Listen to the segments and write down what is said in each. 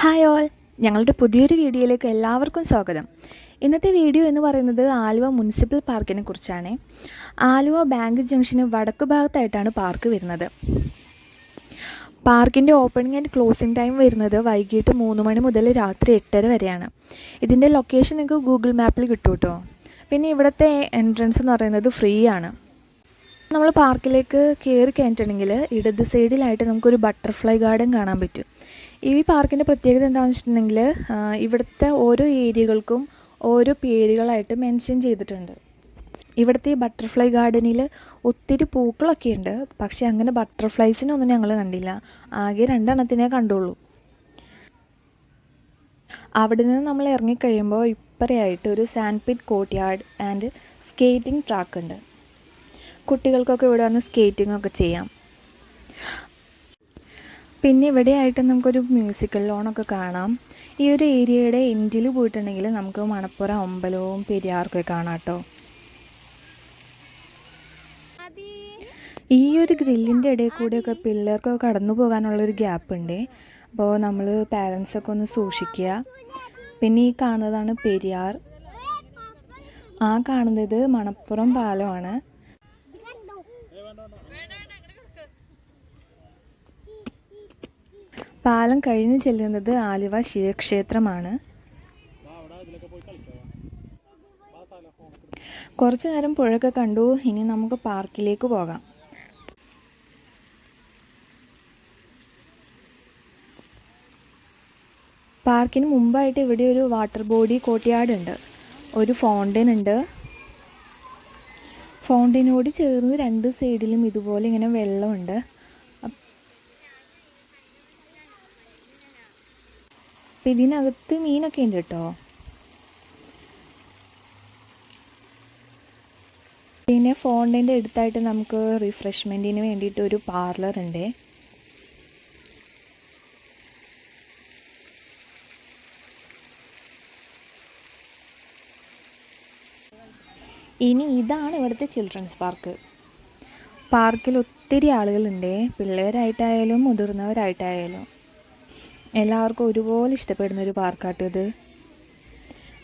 Hi all, ഞങ്ങളുടെ പുതിയൊരു വീഡിയോയിലേക്ക് എല്ലാവർക്കും സ്വാഗതം. ഇന്നത്തെ വീഡിയോ എന്ന് പറയുന്നത് ആലുവ മുനിസിപ്പൽ പാർക്കിനെ കുറിച്ചാണ്. ആലുവ ബാങ്ക് ജംഗ്ഷന് വടക്ക് ഭാഗത്തായിട്ടാണ് പാർക്ക് വരുന്നത്. പാർക്കിൻ്റെ ഓപ്പണിംഗ് ആൻഡ് ക്ലോസിംഗ് ടൈം വരുന്നത് വൈകിട്ട് 3 മണി മുതൽ രാത്രി 8:30 വരെയാണ്. ഇതിൻ്റെ ലൊക്കേഷൻ നിങ്ങൾക്ക് ഗൂഗിൾ മാപ്പിൽ കിട്ടും കേട്ടോ. പിന്നെ ഇവിടുത്തെ എൻട്രൻസ് എന്ന് പറയുന്നത് ഫ്രീ ആണ്. നമ്മൾ പാർക്കിലേക്ക് കയറി കഴിഞ്ഞിട്ടുണ്ടെങ്കിൽ ഇടത് സൈഡിലായിട്ട് നമുക്കൊരു ബട്ടർഫ്ലൈ ഗാർഡൻ കാണാൻ പറ്റും. ഈ പാർക്കിൻ്റെ പ്രത്യേകത എന്താണെന്ന് വെച്ചിട്ടുണ്ടെങ്കിൽ ഇവിടുത്തെ ഓരോ ഏരിയകൾക്കും ഓരോ പേരുകളായിട്ട് മെൻഷൻ ചെയ്തിട്ടുണ്ട്. ഇവിടുത്തെ ഈ ബട്ടർഫ്ലൈ ഗാർഡനിൽ ഒത്തിരി പൂക്കളൊക്കെ ഉണ്ട്. പക്ഷേ അങ്ങനെ ബട്ടർഫ്ലൈസിനൊന്നും ഞങ്ങൾ കണ്ടില്ല. ആകെ 2 എണ്ണത്തിനെ കണ്ടുള്ളൂ. അവിടെ നിന്ന് നമ്മൾ ഇറങ്ങിക്കഴിയുമ്പോൾ ഇപ്പറയായിട്ട് ഒരു sand pit courtyard and skating track ഉണ്ട്. കുട്ടികൾക്കൊക്കെ ഇവിടെ വന്ന് സ്കേറ്റിംഗ് ഒക്കെ ചെയ്യാം. പിന്നെ ഇവിടെയായിട്ട് നമുക്കൊരു മ്യൂസിക്കൽ ലോണൊക്കെ കാണാം. ഈ ഒരു ഏരിയയുടെ എൻഡിൽ പോയിട്ടുണ്ടെങ്കിൽ നമുക്ക് മണപ്പുറം അമ്പലവും പെരിയാറൊക്കെ കാണാം കേട്ടോ. ഈ ഒരു ഗ്രില്ലിൻ്റെ ഇടയിൽ കൂടെയൊക്കെ പിള്ളേർക്കൊക്കെ കടന്നു പോകാനുള്ളൊരു ഗ്യാപ്പ് ഉണ്ട്. അപ്പോൾ നമ്മൾ പാരൻസൊക്കെ ഒന്ന് സൂക്ഷിക്കുക. പിന്നെ ഈ കാണുന്നതാണ് പെരിയാർ. ആ കാണുന്നത് മണപ്പുറം പാലമാണ്. പാലം കഴിഞ്ഞ് ചെല്ലുന്നത് ആലുവ ശിവക്ഷേത്രമാണ്. കുറച്ചു നേരം പുഴയൊക്കെ കണ്ടു. ഇനി നമുക്ക് പാർക്കിലേക്ക് പോകാം. പാർക്കിന് മുമ്പായിട്ട് ഇവിടെ ഒരു വാട്ടർ ബോഡി കോർട്ട്യാർഡ് ഉണ്ട്. ഒരു ഫൗണ്ടൻ ഉണ്ട്. ഫൗണ്ടനോട് ചേർന്ന് 2 സൈഡിലും ഇതുപോലെ ഇങ്ങനെ വെള്ളമുണ്ട്. അപ്പം ഇതിനകത്ത് മീനൊക്കെ ഉണ്ട് കേട്ടോ. പിന്നെ ഫൗണ്ടൻ്റെ അടുത്തായിട്ട് നമുക്ക് റിഫ്രഷ്മെൻറ്റിന് വേണ്ടിയിട്ട് ഒരു പാർലർ ഉണ്ട്. ഇനി ഇതാണ് ഇവിടുത്തെ ചിൽഡ്രൻസ് പാർക്ക്. പാർക്കിൽ ഒത്തിരി ആളുകളുണ്ട്. പിള്ളേരായിട്ടായാലും മുതിർന്നവരായിട്ടായാലും എല്ലാവർക്കും ഒരുപോലെ ഇഷ്ടപ്പെടുന്നൊരു പാർക്കാട്ടിത്.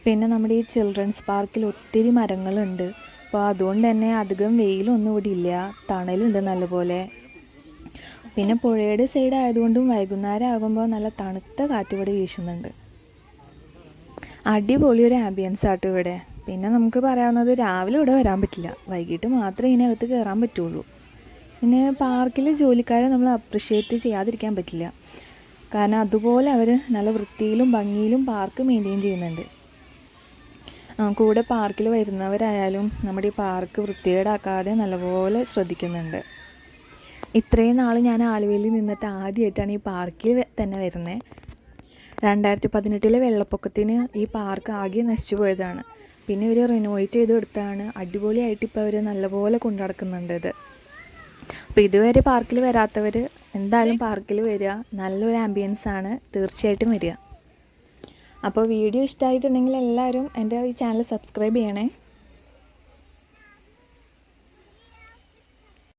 പിന്നെ നമ്മുടെ ഈ ചിൽഡ്രൻസ് പാർക്കിൽ ഒത്തിരി മരങ്ങളുണ്ട്. അപ്പോൾ അതുകൊണ്ട് തന്നെ അധികം വെയിലൊന്നും ഇവിടെ ഇല്ല, തണലുണ്ട് നല്ലപോലെ. പിന്നെ പുഴയുടെ സൈഡ് ആയതുകൊണ്ടും വൈകുന്നേരം ആകുമ്പോൾ നല്ല തണുത്ത കാറ്റ് ഇവിടെ വീശുന്നുണ്ട്. അടിപൊളിയൊരു ആംബിയൻസ് ആട്ടോ ഇവിടെ. പിന്നെ നമുക്ക് പറയാവുന്നത് രാവിലെ ഇവിടെ വരാൻ പറ്റില്ല, വൈകിട്ട് മാത്രമേ ഇതിനകത്ത് കയറാൻ പറ്റുള്ളൂ. പിന്നെ പാർക്കിൽ ജോലിക്കാരെ നമ്മൾ അപ്രിഷ്യേറ്റ് ചെയ്യാതിരിക്കാൻ പറ്റില്ല. കാരണം അതുപോലെ അവർ നല്ല വൃത്തിയിലും ഭംഗിയിലും പാർക്ക് മെയിൻറ്റെയിൻ ചെയ്യുന്നുണ്ട്. കൂടെ പാർക്കിൽ വരുന്നവരായാലും നമ്മുടെ ഈ പാർക്ക് വൃത്തികേടാക്കാതെ നല്ലപോലെ ശ്രദ്ധിക്കുന്നുണ്ട്. ഇത്രയും നാൾ ഞാൻ ആലുവയിൽ നിന്നിട്ട് ആദ്യമായിട്ടാണ് ഈ പാർക്കിൽ തന്നെ വരുന്നത്. 2018 വെള്ളപ്പൊക്കത്തിന് ഈ പാർക്ക് ആകെ നശിച്ചു പോയതാണ്. പിന്നെ ഇവർ റിനോവേറ്റ് ചെയ്ത് കൊടുത്താണ്. അടിപൊളിയായിട്ട് ഇപ്പോൾ അവർ നല്ലപോലെ കൊണ്ടുനടക്കുന്നുണ്ട് ഇത്. അപ്പോൾ ഇതുവരെ പാർക്കിൽ വരാത്തവർ എന്തായാലും പാർക്കിൽ വരിക. നല്ലൊരു ആംബിയൻസ് ആണ്, തീർച്ചയായിട്ടും വരിക. അപ്പോൾ വീഡിയോ ഇഷ്ടമായിട്ടുണ്ടെങ്കിൽ എല്ലാവരും എൻ്റെ ഈ ചാനൽ സബ്സ്ക്രൈബ് ചെയ്യണേ.